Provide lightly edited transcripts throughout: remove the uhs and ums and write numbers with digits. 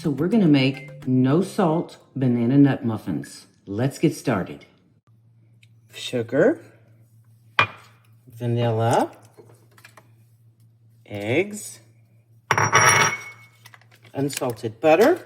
So we're gonna make no salt banana nut muffins. Let's get started. Sugar, vanilla, eggs, unsalted butter,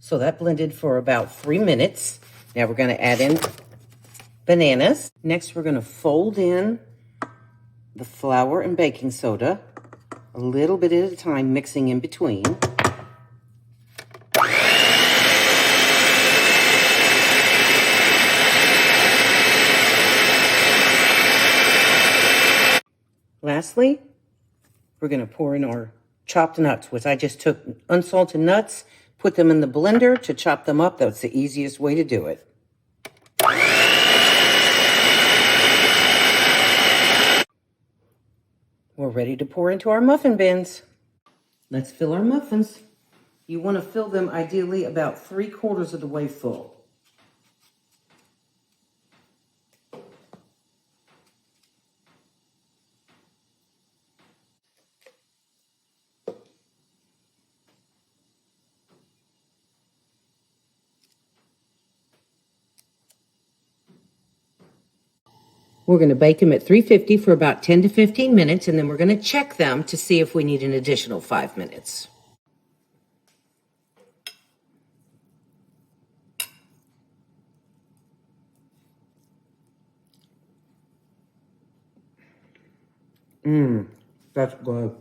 so that blended for about 3 minutes. Now we're going to add in bananas. Next, we're going to fold in the flour and baking soda, a little bit at a time, mixing in between. Lastly, we're going to pour in our chopped nuts, which I just took unsalted nuts, put them in the blender to chop them up. That's the easiest way to do it. We're ready to pour into our muffin bins. Let's fill our muffins. You want to fill them ideally about 3/4 of the way full. We're going to bake them at 350 for about 10 to 15 minutes, and then we're going to check them to see if we need an additional 5 minutes. That's good.